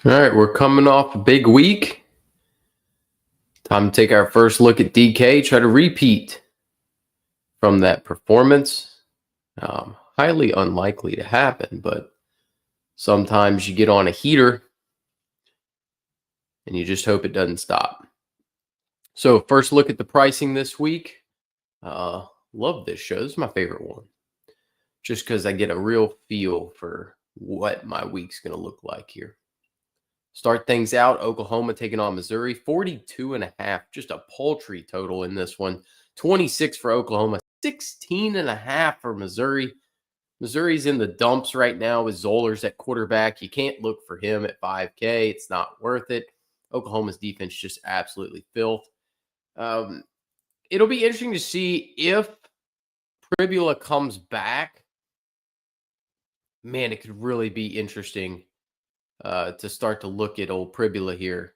All right, we're coming off a big week. Time to take our first look at DK, try to repeat from that performance. Highly unlikely to happen, but sometimes you get on a heater and you just hope it doesn't stop. So, first look at the pricing this week. Love this show. This is my favorite one just because I get a real feel for what my week's going to look like here. Start things out. Oklahoma taking on Missouri. 42.5. Just a paltry total in this one. 26 for Oklahoma. 16.5 for Missouri. Missouri's in the dumps right now with Zollers at quarterback. You can't look for him at 5K. It's not worth it. Oklahoma's defense just absolutely filth. It'll be interesting to see if Pribula comes back. Man, it could really be interesting to start to look at old Pribula here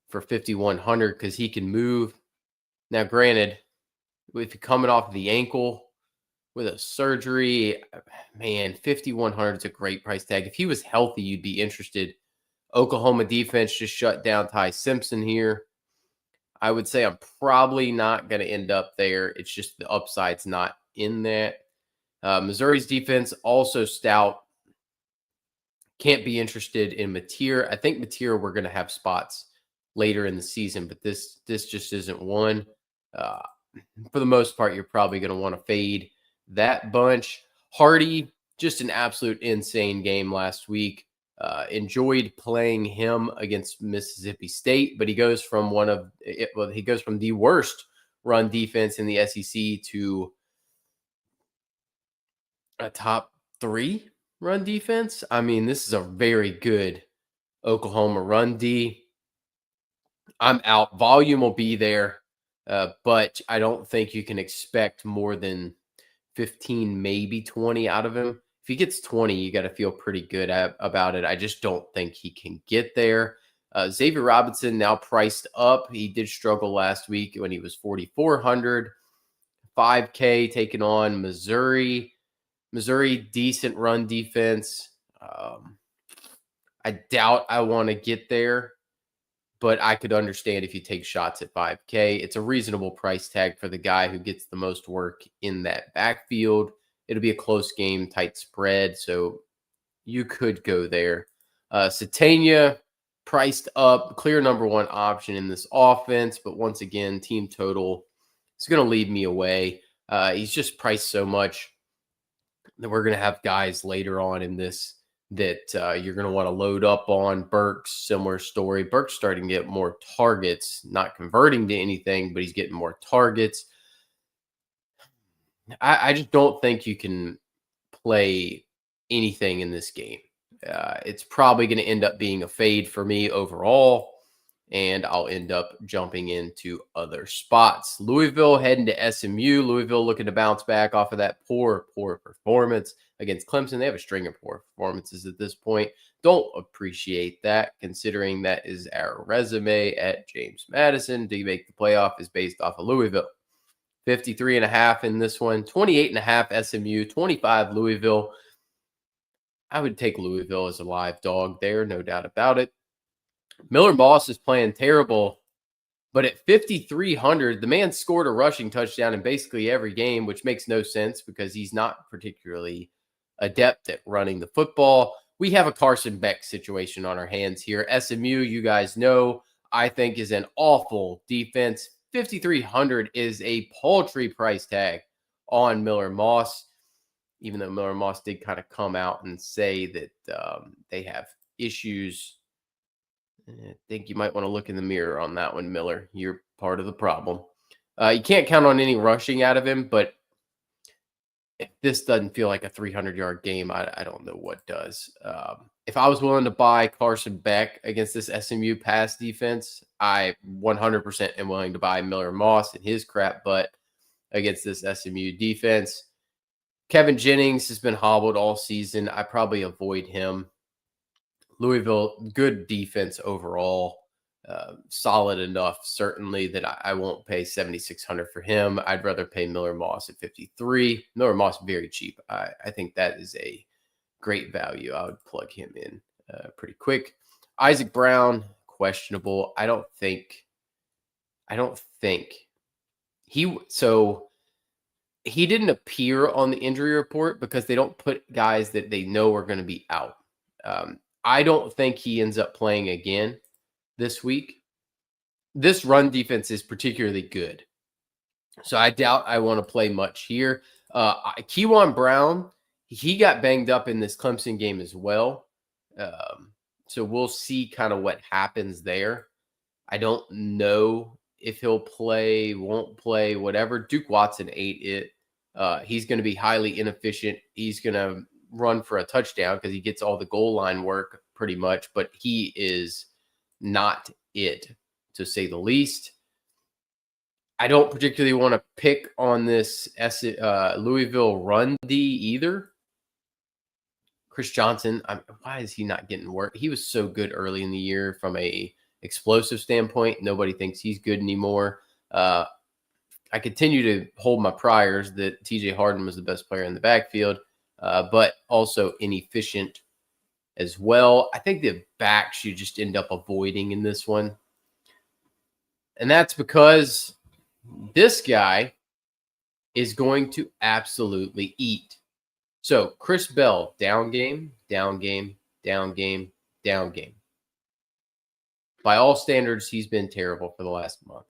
for 5,100 because he can move. Now, granted, if you're coming off the ankle with a surgery, man, 5,100 is a great price tag. If he was healthy, you'd be interested. Oklahoma defense just shut down Ty Simpson here. I would say I'm probably not going to end up there. It's just the upside's not in that. Missouri's defense also stout. Can't be interested in Mateer. I think Mateer we're going to have spots later in the season, but this just isn't one. For the most part, you're probably going to want to fade that bunch. Hardy, just an absolute insane game last week. Enjoyed playing him against Mississippi State, but he goes from the worst run defense in the SEC to a top 3 run defense. I mean, this is a very good Oklahoma run D. I'm out. Volume will be there, but I don't think you can expect more than 15, maybe 20 out of him. If he gets 20, you got to feel pretty good about it. I just don't think he can get there. Xavier Robinson now priced up. He did struggle last week when he was 4,400. 5K taking on Missouri. Missouri, decent run defense. I doubt I want to get there, but I could understand if you take shots at 5K. It's a reasonable price tag for the guy who gets the most work in that backfield. It'll be a close game, tight spread, so you could go there. Satania priced up, clear number 1 option in this offense, but once again, team total is going to lead me away. He's just priced so much that we're going to have guys later on in this that you're going to want to load up on. Burks, similar story. Burks starting to get more targets, not converting to anything, but he's getting more targets. I just don't think you can play anything in this game. It's probably going to end up being a fade for me overall, and I'll end up jumping into other spots. Louisville heading to SMU. Louisville looking to bounce back off of that poor performance against Clemson. They have a string of poor performances at this point. Don't appreciate that, considering that is our resume at James Madison. To make the playoff is based off of Louisville. 53.5 in this one, 28.5 SMU, 25 Louisville. I would take Louisville as a live dog there, no doubt about it. Miller Moss is playing terrible, but at 5,300, the man scored a rushing touchdown in basically every game, which makes no sense because he's not particularly adept at running the football. We have a Carson Beck situation on our hands here. SMU, you guys know, I think is an awful defense. 5,300 is a paltry price tag on Miller Moss, even though Miller Moss did kind of come out and say that they have issues. I think you might want to look in the mirror on that one, Miller. You're part of the problem. You can't count on any rushing out of him, but if this doesn't feel like a 300-yard game, I don't know what does. If I was willing to buy Carson Beck against this SMU pass defense, I 100% am willing to buy Miller Moss and his crap butt against this SMU defense. Kevin Jennings has been hobbled all season. I probably avoid him. Louisville, good defense overall. Solid enough, certainly, that I won't pay $7,600 for him. I'd rather pay Miller Moss at $53. Miller Moss, very cheap. I think that is a great value. I would plug him in pretty quick. Isaac Brown, questionable. I don't think he didn't appear on the injury report because they don't put guys that they know are going to be out. I don't think he ends up playing again this week. This run defense is particularly good, so I doubt I want to play much here. Keywan Brown, he got banged up in this Clemson game as well. So we'll see kind of what happens there. I don't know if he'll play, won't play, whatever. Duke Watson ate it. He's going to be highly inefficient. He's going to run for a touchdown because he gets all the goal line work pretty much, but he is not it, to say the least. I don't particularly want to pick on this Louisville run D either. Chris Johnson, why is he not getting work? He was so good early in the year from a explosive standpoint. Nobody thinks he's good anymore. I continue to hold my priors that TJ Harden was the best player in the backfield, but also inefficient as well. I think the backs you just end up avoiding in this one. And that's because this guy is going to absolutely eat. So Chris Bell, down game, down game, down game, down game. By all standards, he's been terrible for the last month.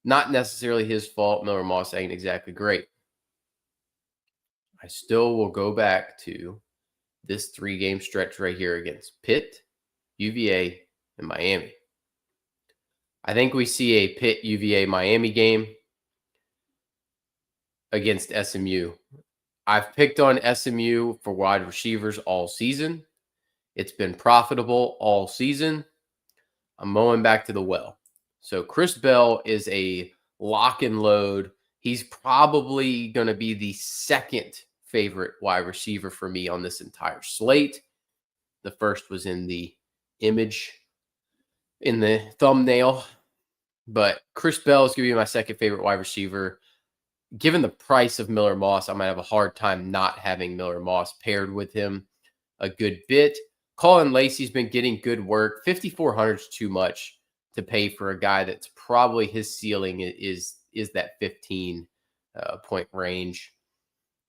Not necessarily his fault. Miller Moss ain't exactly great. I still will go back to this 3-game stretch right here against Pitt, UVA, and Miami. I think we see a Pitt, UVA, Miami game against SMU. I've picked on SMU for wide receivers all season. It's been profitable all season. I'm mowing back to the well. So Chris Bell is a lock and load. He's probably going to be the second favorite wide receiver for me on this entire slate. The first was in the image, in the thumbnail. But Chris Bell is going to be my second favorite wide receiver. Given the price of Miller Moss, I might have a hard time not having Miller Moss paired with him a good bit. Colin Lacey's been getting good work. 5,400 is too much to pay for a guy that's probably his ceiling is that 15 point range.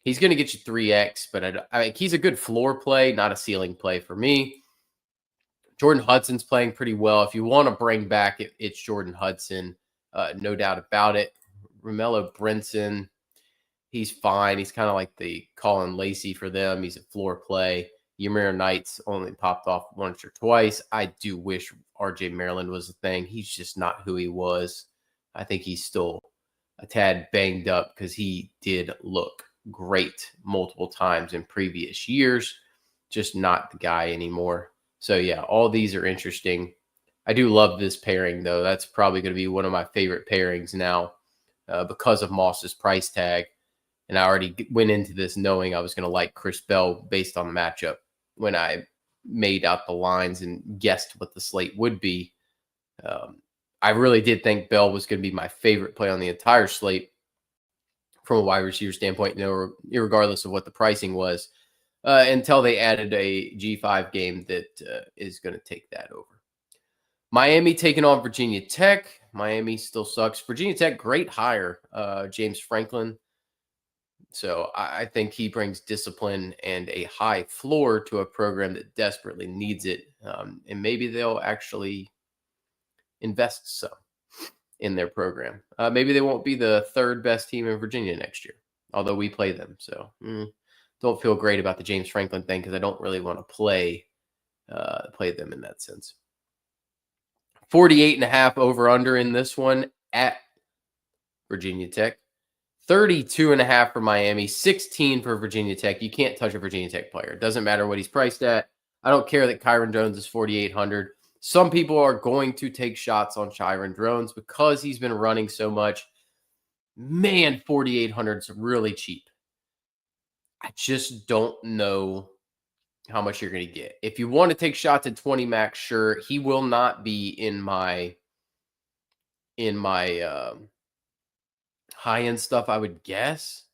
He's going to get you 3x, but he's a good floor play, not a ceiling play for me. Jordan Hudson's playing pretty well. If you want to bring back, it's Jordan Hudson, no doubt about it. Romello Brinson, he's fine. He's kind of like the Colin Lacey for them. He's a floor play. Ymir Knight's only popped off once or twice. I do wish RJ Maryland was a thing. He's just not who he was. I think he's still a tad banged up because he did look great multiple times in previous years. Just not the guy anymore. So, yeah, all these are interesting. I do love this pairing, though. That's probably going to be one of my favorite pairings now because of Moss's price tag. And I already went into this knowing I was going to like Chris Bell based on the matchup when I made out the lines and guessed what the slate would be. I really did think Bell was going to be my favorite play on the entire slate from a wide receiver standpoint, regardless of what the pricing was. Until they added a G5 game that is going to take that over. Miami taking on Virginia Tech. Miami still sucks. Virginia Tech, great hire, James Franklin. So I think he brings discipline and a high floor to a program that desperately needs it. And maybe they'll actually invest some in their program. Maybe they won't be the third best team in Virginia next year, although we play them. So don't feel great about the James Franklin thing because I don't really want to play them in that sense. 48.5 over under in this one at Virginia Tech. 32.5 for Miami, 16 for Virginia Tech. You can't touch a Virginia Tech player. It doesn't matter what he's priced at. I don't care that Kyron Jones is 4,800. Some people are going to take shots on Kyron Jones because he's been running so much. Man, 4,800 is really cheap. I just don't know how much you're going to get. If you want to take shots at 20 max, sure. He will not be in my high-end stuff, I would guess.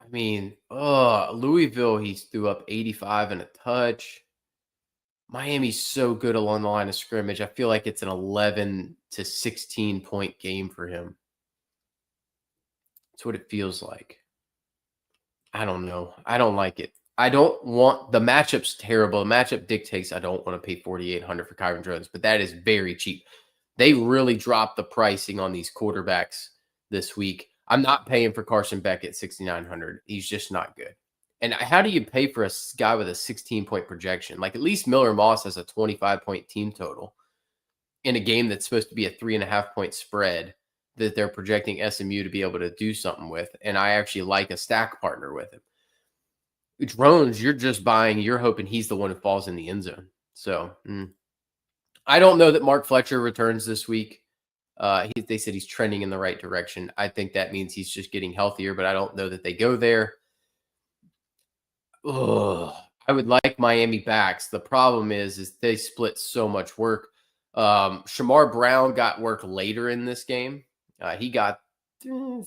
I mean, Louisville, he threw up 85 and a touch. Miami's so good along the line of scrimmage. I feel like it's an 11 to 16 point game for him. That's what it feels like. I don't know. I don't like it. I don't want the matchup's terrible. The matchup dictates I don't want to pay 4,800 for Kyron Jones, but that is very cheap. They really dropped the pricing on these quarterbacks this week. I'm not paying for Carson Beck at 6,900. He's just not good. And how do you pay for a guy with a 16-point projection? Like, at least Miller Moss has a 25-point team total in a game that's supposed to be a 3.5-point spread that they're projecting SMU to be able to do something with. And I actually like a stack partner with him. Drones, you're just buying, you're hoping he's the one who falls in the end zone. So I don't know that Mark Fletcher returns this week. They said he's trending in the right direction. I think that means he's just getting healthier, but I don't know that they go there. Ugh, I would like Miami backs. The problem is they split so much work. Shamar Brown got work later in this game. He got 10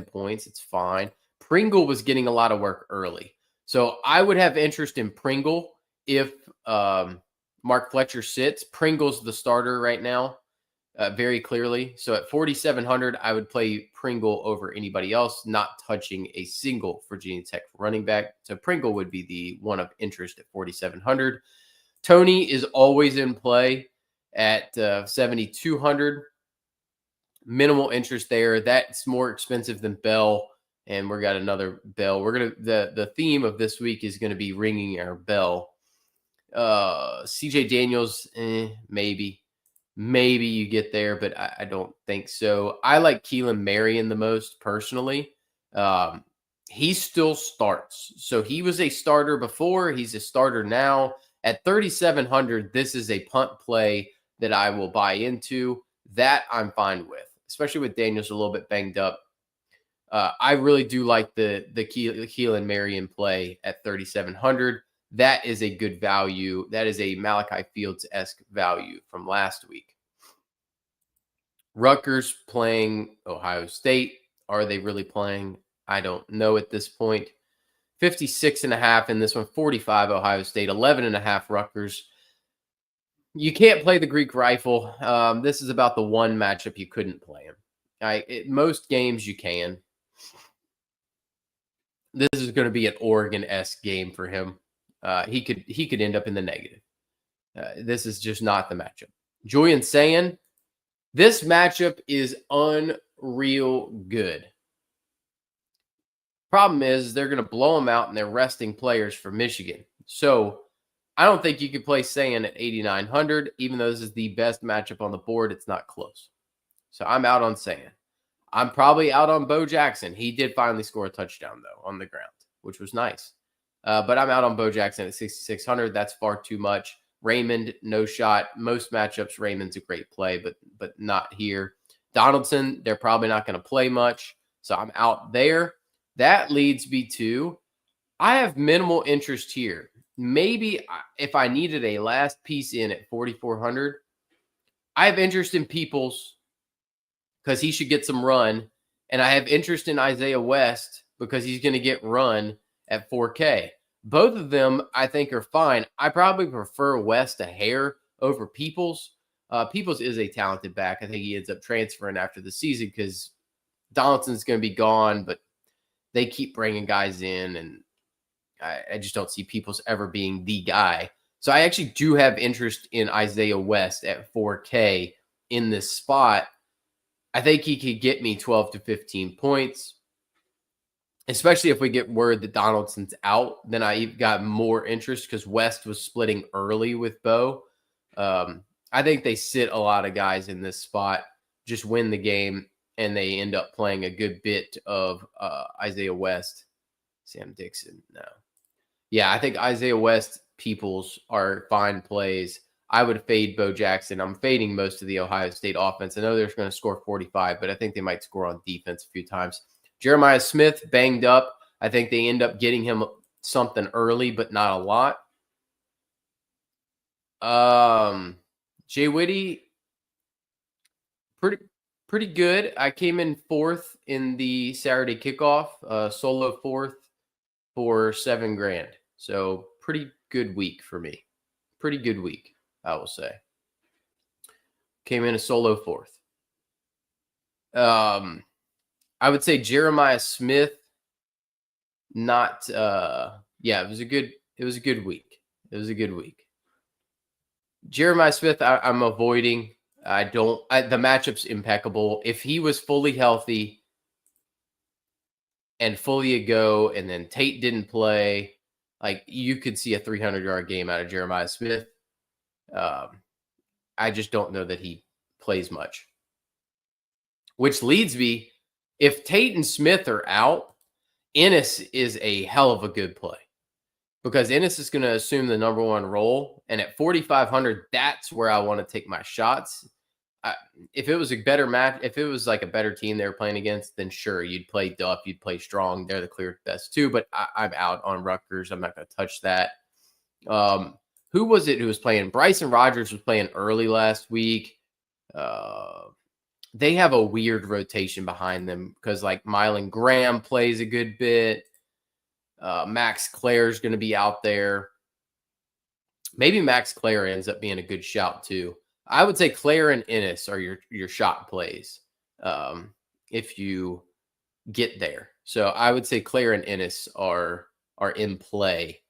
points. It's fine. Pringle was getting a lot of work early. So I would have interest in Pringle if Mark Fletcher sits. Pringle's the starter right now, very clearly. So at 4,700, I would play Pringle over anybody else, not touching a single Virginia Tech running back. So Pringle would be the one of interest at 4,700. Tony is always in play at 7,200. Minimal interest there. That's more expensive than Bell. And we got another bell. The theme of this week is going to be ringing our bell. CJ Daniels, maybe you get there, but I don't think so. I like Keelan Marion the most personally. He still starts. So he was a starter before. He's a starter now. At 3,700, this is a punt play that I will buy into. That I'm fine with, especially with Daniels a little bit banged up. I really do like the Keelan Marion play at 3,700. That is a good value. That is a Malachi Fields-esque value from last week. Rutgers playing Ohio State. Are they really playing? I don't know at this point. 56.5 in this one, 45 Ohio State, 11.5 Rutgers. You can't play the Greek Rifle. This is about the one matchup you couldn't play him. Most games you can. This is going to be an Oregon-esque game for him. He could end up in the negative. This is just not the matchup. Julian saying this matchup is unreal good. Problem is they're going to blow them out and they're resting players for Michigan. So I don't think you could play Sayin at 8,900, even though this is the best matchup on the board. It's not close. So I'm out on Sayin. I'm probably out on Bo Jackson. He did finally score a touchdown, though, on the ground, which was nice. But I'm out on Bo Jackson at 6,600. That's far too much. Raymond, no shot. Most matchups, Raymond's a great play, but not here. Donaldson, they're probably not going to play much. So I'm out there. That leads me to, I have minimal interest here. Maybe if I needed a last piece in at 4,400, I have interest in Peoples because he should get some run. And I have interest in Isaiah West because he's going to get run at 4K. Both of them, I think, are fine. I probably prefer West a hair over Peoples. Peoples is a talented back. I think he ends up transferring after the season because Donaldson's going to be gone, but they keep bringing guys in, and I just don't see Peoples ever being the guy. So I actually do have interest in Isaiah West at 4K in this spot. I think he could get me 12 to 15 points, especially if we get word that Donaldson's out. Then I got more interest because West was splitting early with Bo. I think they sit a lot of guys in this spot, just win the game, and they end up playing a good bit of Isaiah West. Sam Dixon, no. Yeah, I think Isaiah West, Peoples are fine plays. I would fade Bo Jackson. I'm fading most of the Ohio State offense. I know they're going to score 45, but I think they might score on defense a few times. Jeremiah Smith, banged up. I think they end up getting him something early, but not a lot. Jay Whitty, pretty good. I came in fourth in the Saturday kickoff, solo fourth for $7,000. So pretty good week for me. pretty good week, I will say. Came in a solo fourth. I would say Jeremiah Smith, not yeah, it was a good week. It was a good week. Jeremiah Smith, I'm avoiding. The matchup's impeccable. If he was fully healthy and fully a go, and then Tate didn't play, like, you could see a 300-yard game out of Jeremiah Smith. I just don't know that he plays much. Which leads me, if Tate and Smith are out, Ennis is a hell of a good play. Because Ennis is going to assume the number one role. And at 4,500, that's where I want to take my shots. If it was a better match, if it was like a better team they were playing against, then sure, you'd play Duff, you'd play Strong. They're the clear best too. But I'm out on Rutgers. I'm not going to touch that. Who was it who was playing? Bryson Rogers was playing early last week. They have a weird rotation behind them because, like, Mylan Graham plays a good bit. Max Clare's going to be out there. Maybe Max Clare ends up being a good shout too. I would say Clare and Ennis are your shot plays if you get there. So I would say Clare and Ennis are in play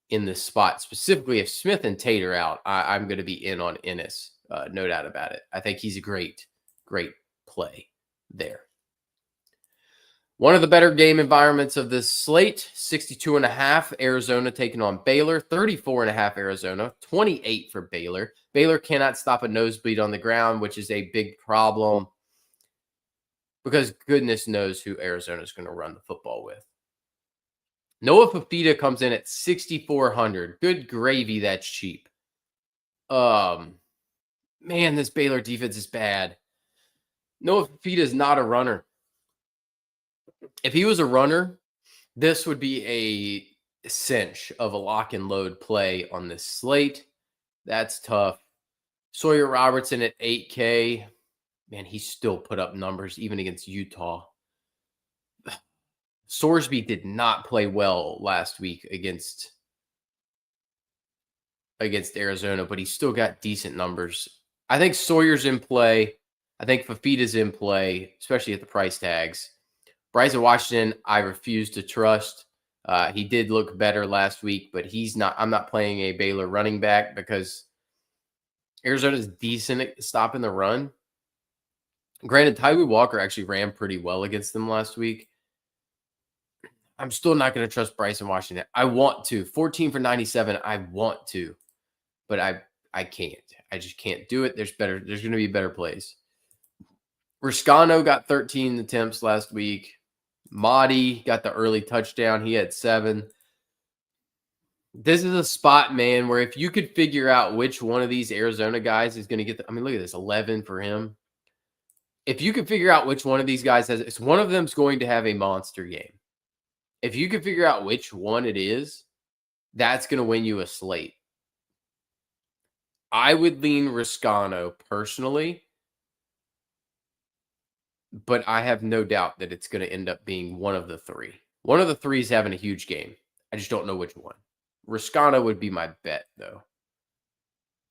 in this spot. Specifically, if Smith and Tate are out, I'm going to be in on Ennis. No doubt about it. I think he's a great play there. One of the better game environments of this slate, 62.5, Arizona taking on Baylor, 34.5 Arizona, 28 for Baylor. Baylor cannot stop a nosebleed on the ground, which is a big problem because goodness knows who Arizona is going to run the football with. Noah Fafita comes in at 6,400. Good gravy, that's cheap. Man, this Baylor defense is bad. Noah Fafita is not a runner. If he was a runner, this would be a cinch of a lock and load play on this slate. That's tough. Sawyer Robertson at 8K. Man, he still put up numbers even against Utah. Sorsby did not play well last week against Arizona, but he still got decent numbers. I think Sawyer's in play. I think Fafita's in play, especially at the price tags. Bryson Washington, I refuse to trust. He did look better last week, but he's not. I'm not playing a Baylor running back because Arizona's decent at stopping the run. Granted, Tyree Walker actually ran pretty well against them last week. I'm still not going to trust Bryson Washington. I want to. 14 for 97, I want to. But I can't. I just can't do it. There's going to be better plays. Riscano got 13 attempts last week. Mahdi got the early touchdown. He had 7. This is a spot, man, where if you could figure out which one of these Arizona guys is going to get look at this, 11 for him. If you could figure out which one of these guys it's one of them's going to have a monster game. If you could figure out which one it is, that's going to win you a slate. I would lean Riscano personally, but I have no doubt that it's going to end up being one of the three. One of the three is having a huge game. I just don't know which one. Riscano would be my bet, though.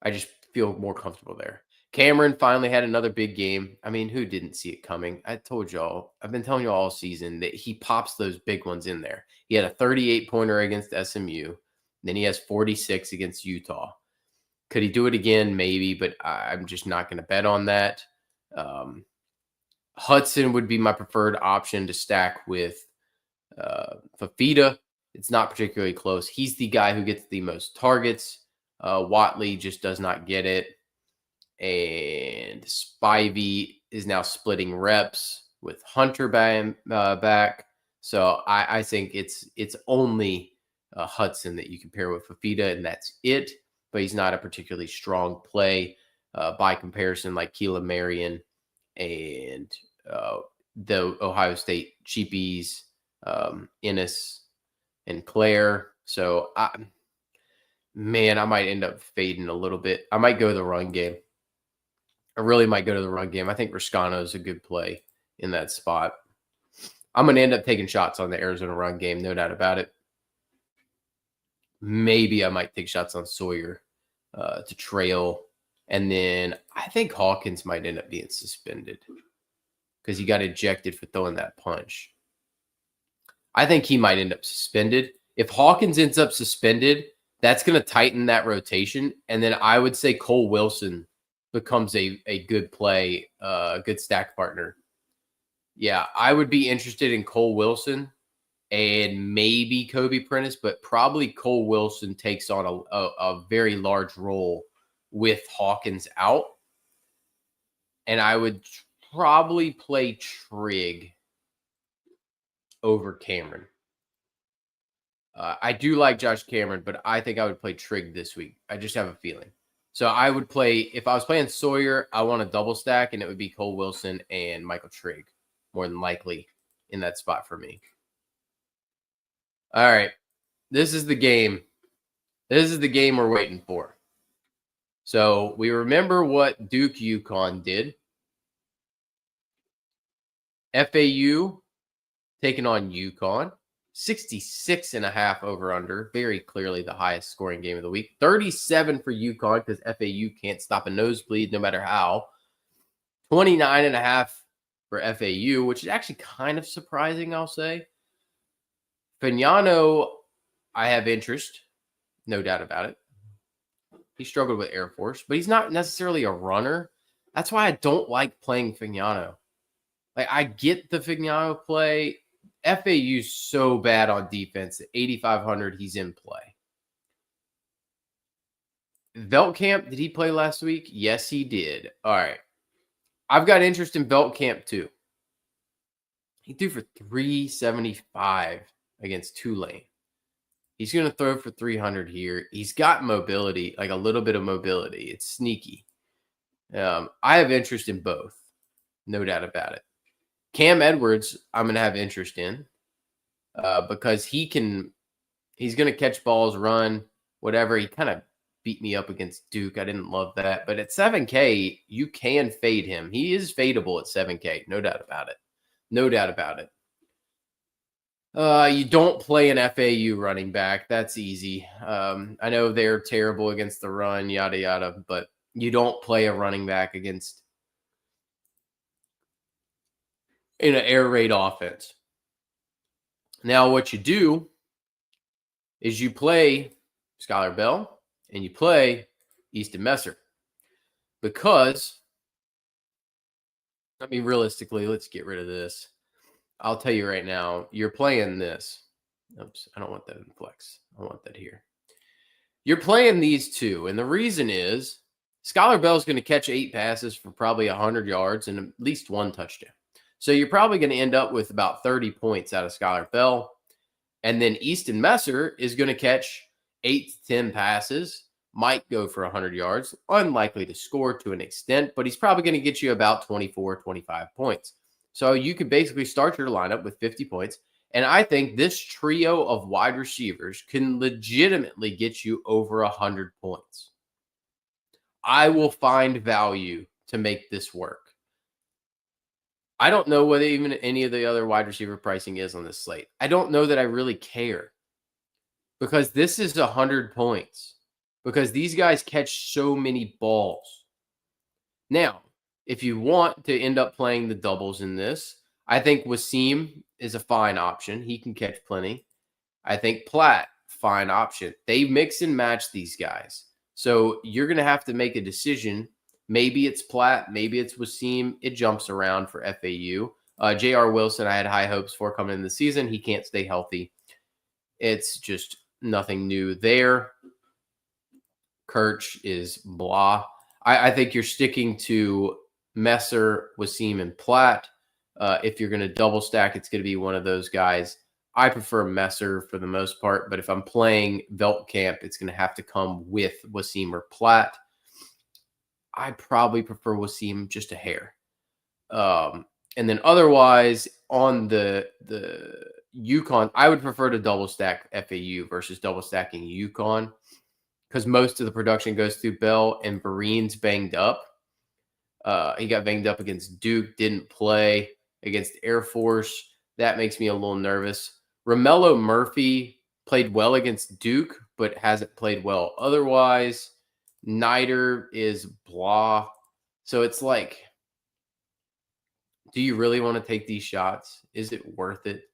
I just feel more comfortable there. Cameron finally had another big game. I mean, who didn't see it coming? I told y'all. I've been telling you all season that he pops those big ones in there. He had a 38-pointer against SMU. Then he has 46 against Utah. Could he do it again? Maybe, but I'm just not going to bet on that. Hudson would be my preferred option to stack with Fafita. It's not particularly close. He's the guy who gets the most targets. Watley just does not get it. And Spivey is now splitting reps with Hunter back. So I think it's only Hudson that you can pair with Fafita, and that's it. But he's not a particularly strong play by comparison, like Keelan Marion and the Ohio State cheapies, Ennis and Claire. So, I might end up fading a little bit. I might go to the run game. I really might go to the run game. I think Riscano is a good play in that spot. I'm going to end up taking shots on the Arizona run game, no doubt about it. Maybe I might take shots on Sawyer to trail. And then I think Hawkins might end up being suspended because he got ejected for throwing that punch. I think he might end up suspended. If Hawkins ends up suspended, that's going to tighten that rotation. And then I would say Cole Wilson becomes a good play, a good stack partner. Yeah, I would be interested in Cole Wilson and maybe Kobe Prentice, but probably Cole Wilson takes on a very large role with Hawkins out. And I would probably play Trigg over Cameron. I do like Josh Cameron, but I think I would play Trigg this week. I just have a feeling. So I would play, if I was playing Sawyer, I want a double stack, and it would be Cole Wilson and Michael Trigg, more than likely, in that spot for me. All right. This is the game. This is the game we're waiting for. So we remember what Duke UConn did. FAU taking on UConn. 66.5 over under. Very clearly the highest scoring game of the week. 37 for UConn because FAU can't stop a nosebleed no matter how. 29.5 for FAU, which is actually kind of surprising, I'll say. Fagnano, I have interest. No doubt about it. He struggled with Air Force, but he's not necessarily a runner. That's why I don't like playing Fagnano. Like, I get the Fagnano play. FAU's so bad on defense. At 8,500, he's in play. Veltkamp, did he play last week? Yes, he did. All right. I've got interest in Veltkamp too. He threw for 375 against Tulane. He's going to throw for 300 here. He's got mobility, like a little bit of mobility. It's sneaky. I have interest in both. No doubt about it. Cam Edwards, I'm going to have interest in because he's going to catch balls, run, whatever. He kind of beat me up against Duke. I didn't love that. But at 7K, you can fade him. He is fadeable at 7K. No doubt about it. No doubt about it. You don't play an FAU running back. That's easy. I know they're terrible against the run, yada, yada, but you don't play a running back against in an air raid offense. Now, what you do is you play Skylar Bell and you play Easton Messer because, I mean, realistically, let's get rid of this. I'll tell you right now, you're playing this. Oops, I don't want that in flex. I want that here. You're playing these two, and the reason is Skylar Bell's going to catch 8 passes for probably 100 yards and at least 1 touchdown. So you're probably going to end up with about 30 points out of Skylar Bell. And then Easton Messer is going to catch 8 to 10 passes, might go for 100 yards, unlikely to score to an extent, but he's probably going to get you about 24, 25 points. So you could basically start your lineup with 50 points. And I think this trio of wide receivers can legitimately get you over 100 points. I will find value to make this work. I don't know whether even any of the other wide receiver pricing is on this slate. I don't know that I really care because this is 100 points because these guys catch so many balls. Now, if you want to end up playing the doubles in this, I think Wasim is a fine option. He can catch plenty. I think Platt, fine option. They mix and match these guys. So you're going to have to make a decision. Maybe it's Platt. Maybe it's Wasim. It jumps around for FAU. J.R. Wilson, I had high hopes for coming in the season. He can't stay healthy. It's just nothing new there. Kirch is blah. I think you're sticking to Messer, Wasim, and Platt. If you're going to double stack, it's going to be one of those guys. I prefer Messer for the most part, but if I'm playing Veltkamp, it's going to have to come with Wasim or Platt. I probably prefer Wasim just a hair. And then otherwise, on the UConn, I would prefer to double stack FAU versus double stacking UConn because most of the production goes through Bell and Vereen's banged up. He got banged up against Duke, didn't play against Air Force. That makes me a little nervous. Romello Murphy played well against Duke, but hasn't played well otherwise. Niter is blah. So it's like, do you really want to take these shots? Is it worth it?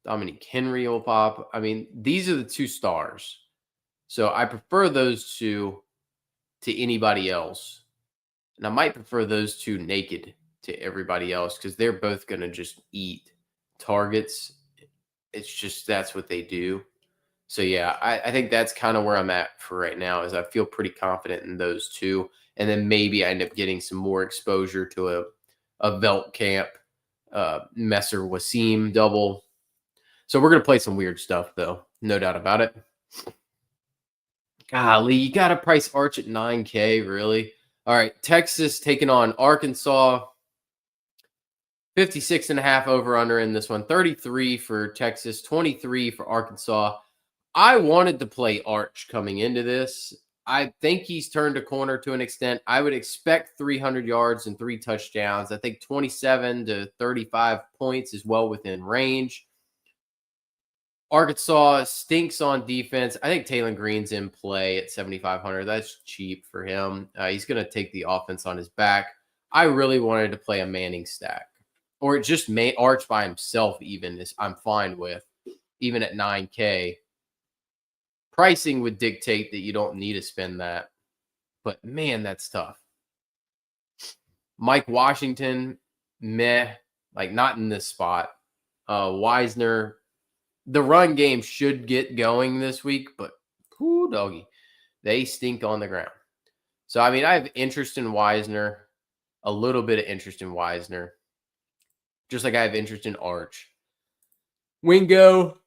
Dominique Henry will pop. I mean, these are the two stars. So I prefer those two to anybody else. And I might prefer those two naked to everybody else because they're both going to just eat targets. It's just that's what they do. So yeah, I think that's kind of where I'm at for right now. Is I feel pretty confident in those two, and then maybe I end up getting some more exposure to a Veltkamp, Messer Wasim double. So we're gonna play some weird stuff though, no doubt about it. Golly, you got to price Arch at 9K, really? All right, Texas taking on Arkansas. 56.5 over under in this one. 33 for Texas, 23 for Arkansas. I wanted to play Arch coming into this. I think he's turned a corner to an extent. I would expect 300 yards and 3 touchdowns. I think 27 to 35 points is well within range. Arkansas stinks on defense. I think Taylor Green's in play at 7,500. That's cheap for him. He's going to take the offense on his back. I really wanted to play a Manning stack, or just Arch by himself. Even is I'm fine with, even at 9K. Pricing would dictate that you don't need to spend that, but man, that's tough. Mike Washington, meh, like not in this spot. Wisner. The run game should get going this week, but whoo, doggy, they stink on the ground. So, I mean, I have interest in Wisner, a little bit of interest in Wisner, just like I have interest in Arch. Wingo.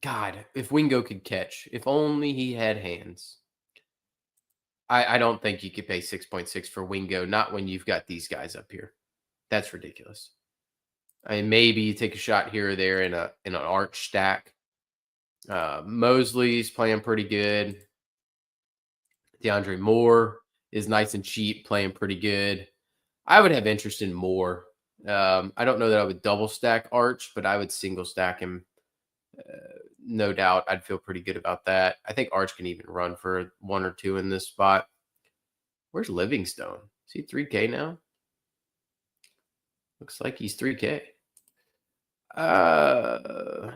God, if Wingo could catch, if only he had hands. I don't think you could pay 6.6 for Wingo, not when you've got these guys up here. That's ridiculous. I mean, maybe you take a shot here or there in an Arch stack. Mosley's playing pretty good. DeAndre Moore is nice and cheap, playing pretty good. I would have interest in Moore. I don't know that I would double stack Arch, but I would single stack him. No doubt, I'd feel pretty good about that. I think Arch can even run for 1 or 2 in this spot. Where's Livingstone? Is he 3K now? Looks like he's 3K. I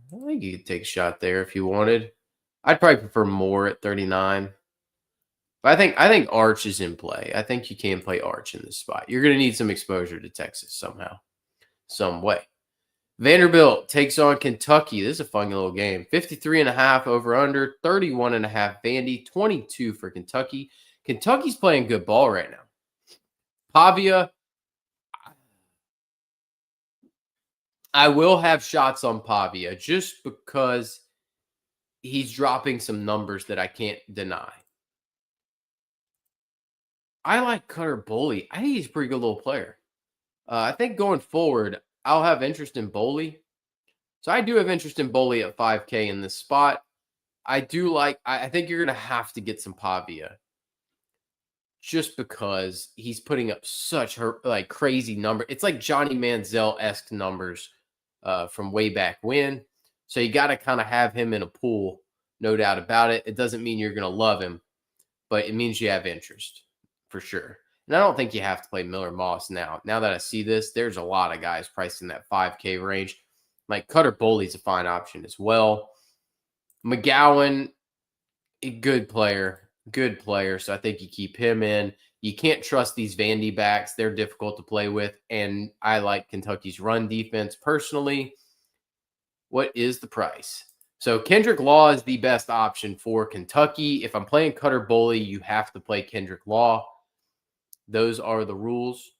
think you could take a shot there if you wanted. I'd probably prefer Moore at 39. But I think Arch is in play. I think you can play Arch in this spot. You're going to need some exposure to Texas somehow, some way. Vanderbilt takes on Kentucky. This is a fun little game. 53.5 over under, 31.5 Vandy, 22 for Kentucky. Kentucky's playing good ball right now. Pavia, I will have shots on Pavia just because he's dropping some numbers that I can't deny. I like Cutter Boley. I think he's a pretty good little player. I think going forward, I'll have interest in Boley. So I do have interest in Boley at 5K in this spot. I think you're going to have to get some Pavia just because he's putting up such crazy number. It's like Johnny Manziel-esque numbers from way back when. So you got to kind of have him in a pool, no doubt about it. It doesn't mean you're going to love him, but it means you have interest for sure. And I don't think you have to play Miller Moss now. Now that I see this, there's a lot of guys priced in that 5K range. Like Cutter Boley's a fine option as well. McGowan, a good player. So I think you keep him in. You can't trust these Vandy backs. They're difficult to play with. And I like Kentucky's run defense personally. What is the price? So Kendrick Law is the best option for Kentucky. If I'm playing Cutter Boley, you have to play Kendrick Law. Those are the rules.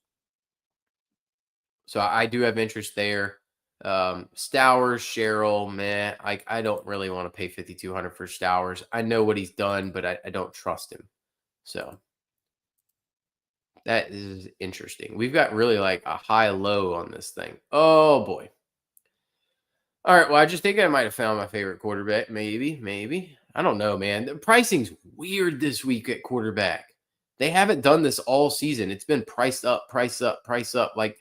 So I do have interest there. Stowers, Sherrill, meh. I don't really want to pay 5,200 for Stowers. I know what he's done, but I don't trust him. So that is interesting. We've got really like a high-low on this thing. Oh, boy. All right, well, I just think I might have found my favorite quarterback. Maybe. I don't know, man. The pricing's weird this week at quarterback. They haven't done this all season. It's been price up. Like,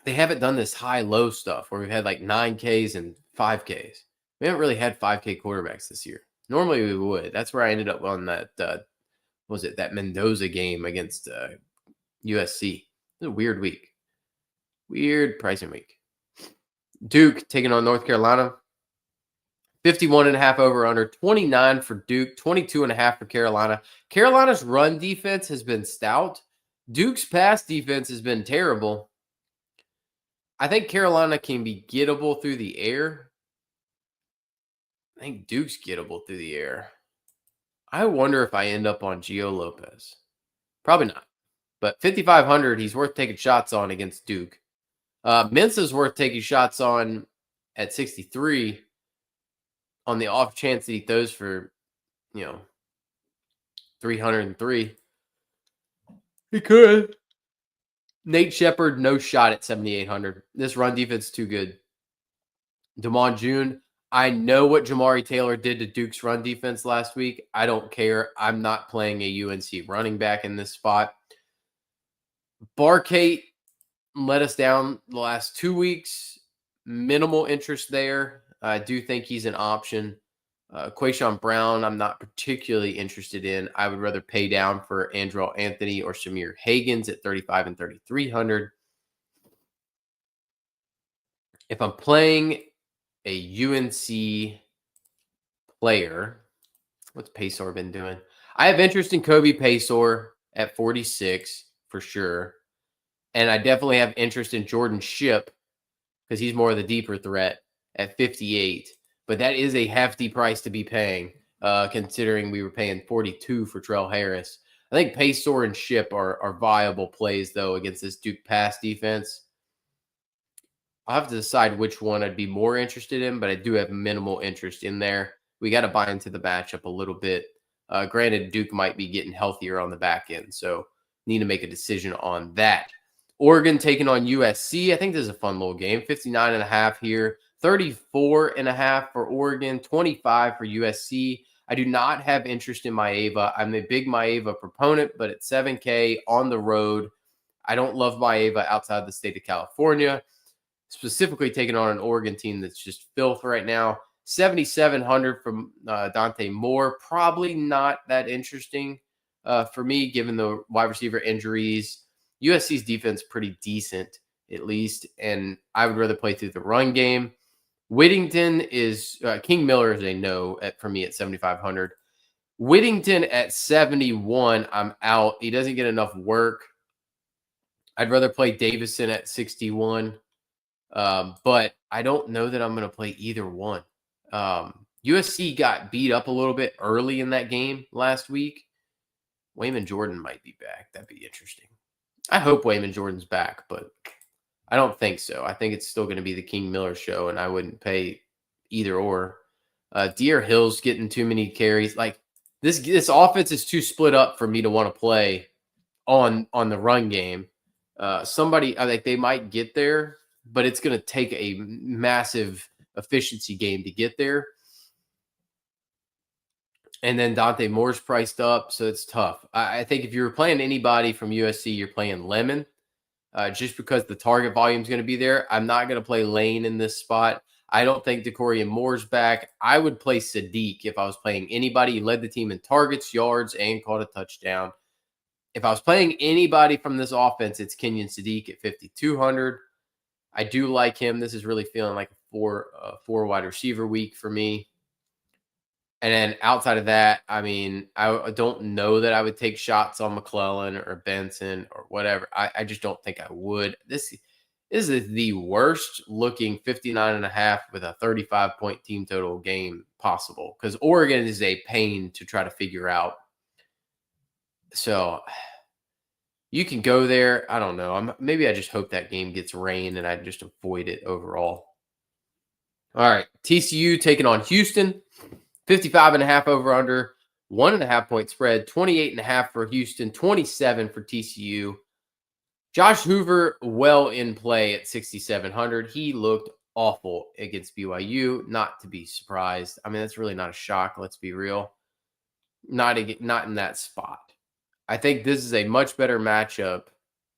they haven't done this high-low stuff where we've had like 9Ks and 5Ks. We haven't really had 5K quarterbacks this year. Normally we would. That's where I ended up on that. Was it that Mendoza game against USC? It was a weird week. Weird pricing week. Duke taking on North Carolina. 51.5 over under, 29 for Duke, 22.5 for Carolina. Carolina's run defense has been stout. Duke's pass defense has been terrible. I think Carolina can be gettable through the air. I think Duke's gettable through the air. I wonder if I end up on Gio Lopez. Probably not. But 5,500, he's worth taking shots on against Duke. Mensa's worth taking shots on at 63 on the off chance that he throws for, 303. He could. Nate Shepard, no shot at 7,800. This run defense is too good. Damon June, I know what Jamari Taylor did to Duke's run defense last week. I don't care. I'm not playing a UNC running back in this spot. Barkate let us down the last 2 weeks. Minimal interest there. I do think he's an option. Quayshawn Brown, I'm not particularly interested in. I would rather pay down for Andrew Anthony or Samir Hagans at 35 and 3,300. If I'm playing a UNC player, what's Paysor been doing? I have interest in Kobe Paysor at 46 for sure. And I definitely have interest in Jordan Shipp because he's more of the deeper threat at 58. But that is a hefty price to be paying, considering we were paying 42 for Trell Harris. I think Paysor and Shipp are viable plays, though, against this Duke pass defense. I'll have to decide which one I'd be more interested in, but I do have minimal interest in there. We got to buy into the matchup a little bit. Granted, Duke might be getting healthier on the back end, so need to make a decision on that. Oregon taking on USC. I think this is a fun little game. 59.5 here. 34.5 for Oregon, 25 for USC. I do not have interest in Maeva. I'm a big Maeva proponent, but at 7K on the road, I don't love Maeva outside the state of California, specifically taking on an Oregon team that's just filth right now. 7,700 from Dante Moore. Probably not that interesting for me, given the wide receiver injuries. USC's defense pretty decent, at least, and I would rather play through the run game. Whittington is King Miller is a no for me at 7,500. Whittington at 71, I'm out. He doesn't get enough work. I'd rather play Davison at 61, but I don't know that I'm going to play either one. USC got beat up a little bit early in that game last week. Wayman Jordan might be back. That'd be interesting. I hope Wayman Jordan's back, but I don't think so. I think it's still going to be the King Miller show, and I wouldn't pay either or. Deer Hill's getting too many carries. Like this offense is too split up for me to want to play on the run game. Somebody, I think they might get there, but it's going to take a massive efficiency game to get there. And then Dante Moore's priced up, so it's tough. I think if you're playing anybody from USC, you're playing Lemon. Just because the target volume is going to be there. I'm not going to play Lane in this spot. I don't think DeCorian Moore's back. I would play Sadiq if I was playing anybody. He led the team in targets, yards, and caught a touchdown. If I was playing anybody from this offense, it's Kenyon Sadiq at 5,200. I do like him. This is really feeling like a four wide receiver week for me. And then outside of that, I mean, I don't know that I would take shots on McClellan or Benson or whatever. I just don't think I would. This is the worst looking 59.5 with a 35-point team total game possible because Oregon is a pain to try to figure out. So you can go there. I don't know. Maybe I just hope that game gets rain and I just avoid it overall. All right. TCU taking on Houston. 55.5 over under, 1.5 point spread, 28.5 for Houston, 27 for TCU. Josh Hoover, well in play at 6,700. He looked awful against BYU. Not to be surprised. I mean, that's really not a shock. Let's be real. Not in that spot. I think this is a much better matchup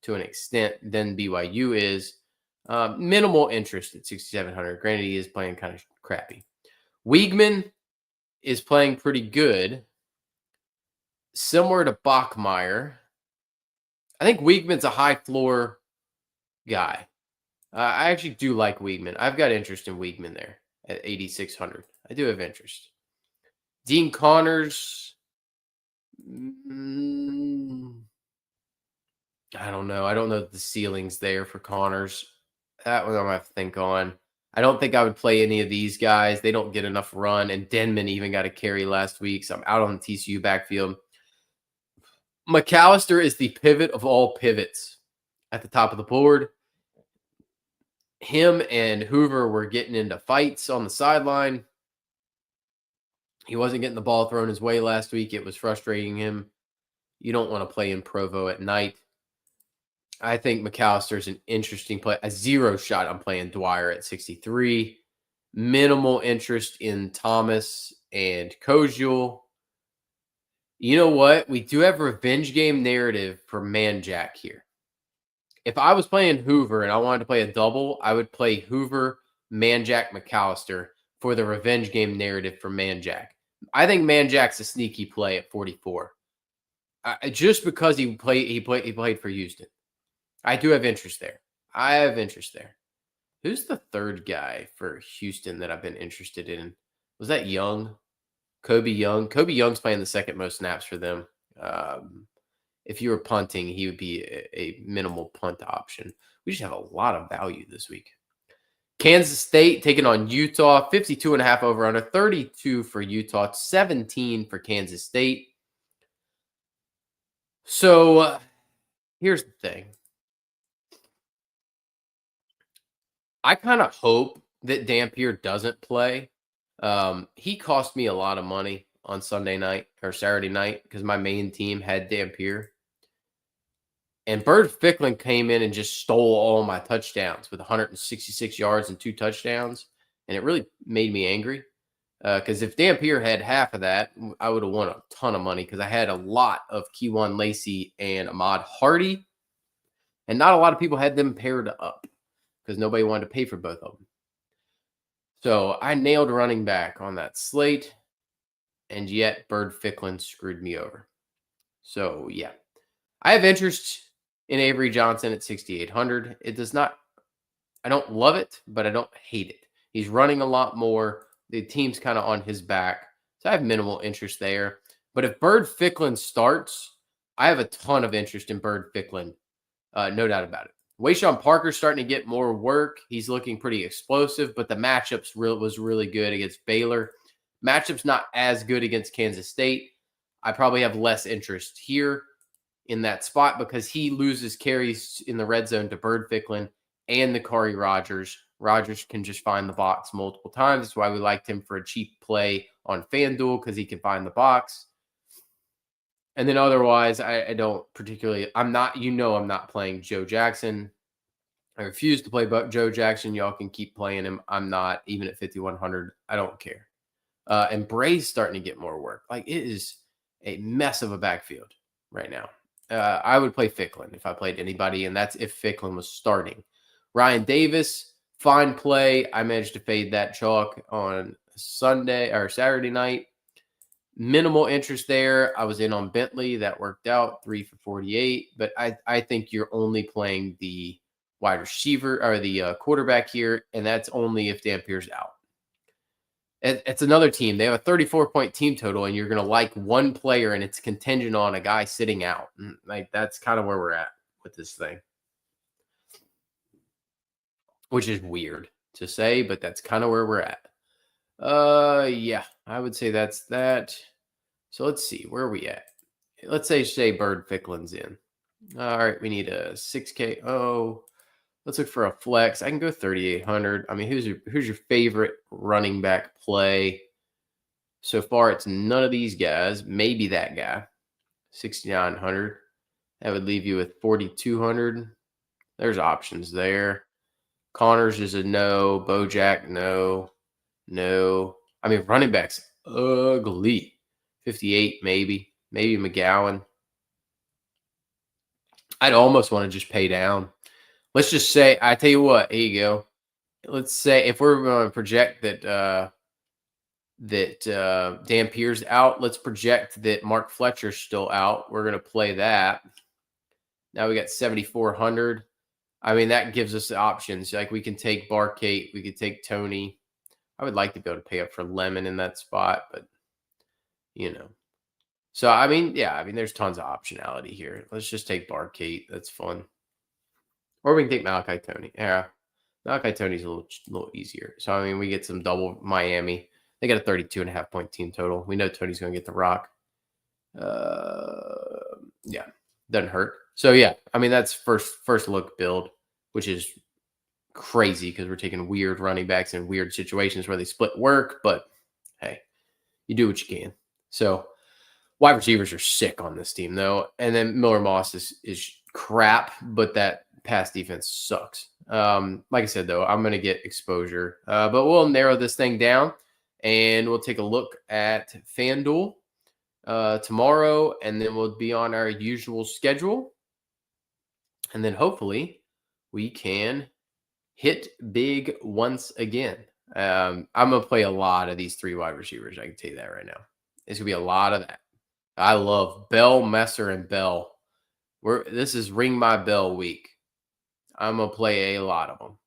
to an extent than BYU is. Minimal interest at 6,700. Granted, he is playing kind of crappy. Wiegman is playing pretty good, similar to Bachmeyer. I think Wiegman's a high floor guy. I actually do like Wiegman. I've got interest in Wiegman there at 8,600. I do have interest. Dean Connors. I don't know. I don't know the ceilings there for Connors. That one I'm gonna have to think on. I don't think I would play any of these guys. They don't get enough run, and Denman even got a carry last week, so I'm out on the TCU backfield. McAllister is the pivot of all pivots at the top of the board. Him and Hoover were getting into fights on the sideline. He wasn't getting the ball thrown his way last week. It was frustrating him. You don't want to play in Provo at night. I think McAllister is an interesting play. A zero shot. I'm playing Dwyer at 63. Minimal interest in Thomas and Kojiel. You know what? We do have revenge game narrative for Manjack here. If I was playing Hoover and I wanted to play a double, I would play Hoover, Manjack, McAllister for the revenge game narrative for Manjack. I think Manjack's a sneaky play at 44. Just because he played for Houston. I do have interest there. Who's the third guy for Houston that I've been interested in? Was that Young? Kobe Young? Kobe Young's playing the second most snaps for them. If you were punting, he would be a minimal punt option. We just have a lot of value this week. Kansas State taking on Utah, 52.5 over under, 32 for Utah, 17 for Kansas State. So here's the thing. I kind of hope that Dampier doesn't play. He cost me a lot of money on Sunday night or Saturday night because my main team had Dampier. And Bird Ficklin came in and just stole all my touchdowns with 166 yards and 2 touchdowns. And it really made me angry because if Dampier had half of that, I would have won a ton of money because I had a lot of Keywan Lacey and Ahmad Hardy. And not a lot of people had them paired up because nobody wanted to pay for both of them. So I nailed running back on that slate. And yet Bird Ficklin screwed me over. So, yeah. I have interest in Avery Johnson at 6,800. It does not, I don't love it, but I don't hate it. He's running a lot more. The team's kind of on his back. So I have minimal interest there. But if Bird Ficklin starts, I have a ton of interest in Bird Ficklin. No doubt about it. Wayshawn Parker's starting to get more work. He's looking pretty explosive, but the matchups was really good against Baylor. Matchup's not as good against Kansas State. I probably have less interest here in that spot because he loses carries in the red zone to Bird Ficklin and Nakari Rogers. Rogers can just find the box multiple times. That's why we liked him for a cheap play on FanDuel because he can find the box. And then otherwise, I don't particularly, I'm not playing Joe Jackson. I refuse to play Joe Jackson. Y'all can keep playing him. I'm not, even at 5,100. I don't care. And Bray's starting to get more work. Like, it is a mess of a backfield right now. I would play Ficklin if I played anybody, and that's if Ficklin was starting. Ryan Davis, fine play. I managed to fade that chalk on Sunday or Saturday night. Minimal interest there. I was in on Bentley. That worked out, 3 for 48. But I think you're only playing the wide receiver or the quarterback here, and that's only if Dampier's out. It's another team. They have a 34-point team total, and you're going to like one player, and it's contingent on a guy sitting out. Like, that's kind of where we're at with this thing, which is weird to say, but that's kind of where we're at. Yeah, I would say that's that. So let's see, where are we at? Let's say Bird Ficklin's in. All right, we need a 6K. Oh, let's look for a flex. I can go 3,800. I mean, who's your favorite running back play? So far, it's none of these guys. Maybe that guy, 6,900. That would leave you with 4,200. There's options there. Connors is a no. Bojack, no. No. I mean, running backs, ugly. 58, maybe. Maybe McGowan. I'd almost want to just pay down. Let's just say, I tell you what, here you go. Let's say if we're going to project that that Dampier's out. Let's project that Mark Fletcher's still out. We're going to play that. Now we got 7,400. I mean, that gives us the options. Like we can take Barcate, we could take Tony. I would like to be able to pay up for Lemon in that spot, but you know. So I mean, yeah, I mean, there's tons of optionality here. Let's just take Barcate. That's fun. Or we can take Malachi Tony. Yeah, Malachi Tony's a little easier. So I mean, we get some double Miami. They got a 32.5 point team total. We know Tony's going to get the rock. Yeah, doesn't hurt. So yeah, I mean that's first look build, which is crazy because we're taking weird running backs in weird situations where they split work. But hey, you do what you can. So wide receivers are sick on this team though, and then Miller Moss is crap, but that pass defense sucks. Like I said though, I'm gonna get exposure, but we'll narrow this thing down and we'll take a look at FanDuel tomorrow, and then we'll be on our usual schedule. And then hopefully we can hit big once again. I'm going to play a lot of these 3 wide receivers. I can tell you that right now. It's going to be a lot of that. I love Bell, Messer, and Bell. This is Ring My Bell week. I'm going to play a lot of them.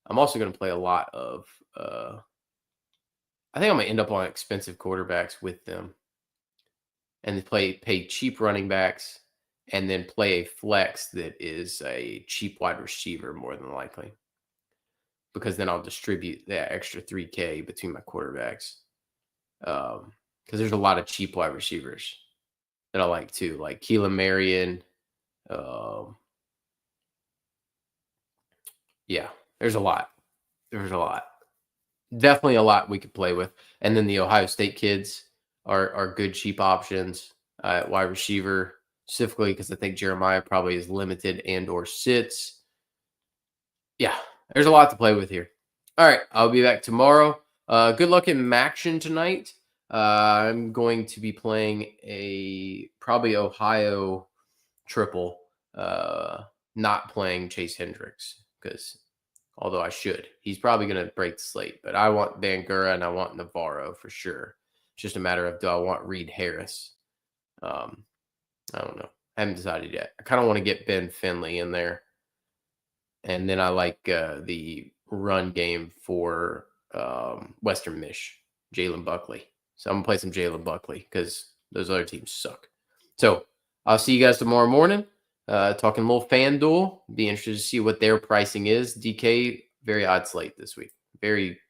I'm also going to play a lot of, I think I'm going to end up on expensive quarterbacks with them. And pay cheap running backs, and then play a flex that is a cheap wide receiver more than likely. Because then I'll distribute that extra $3K between my quarterbacks. Because there's a lot of cheap wide receivers that I like too, like Keelan Marion. Yeah, there's a lot. Definitely a lot we could play with. And then the Ohio State kids are good cheap options at wide receiver, specifically because I think Jeremiah probably is limited and or sits. Yeah, there's a lot to play with here. All right, I'll be back tomorrow. Good luck in Maction tonight. I'm going to be playing a probably Ohio triple, not playing Chase Hendricks because although I should, he's probably going to break the slate. But I want Bangura and I want Navarro for sure. It's just a matter of do I want Reed Harris? I don't know. I haven't decided yet. I kind of want to get Ben Finley in there. And then I like the run game for Western Mish, Jalen Buckley. So I'm going to play some Jalen Buckley because those other teams suck. So I'll see you guys tomorrow morning. Talking a little FanDuel. Be interested to see what their pricing is. DK, very odd slate this week. Very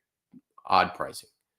odd pricing.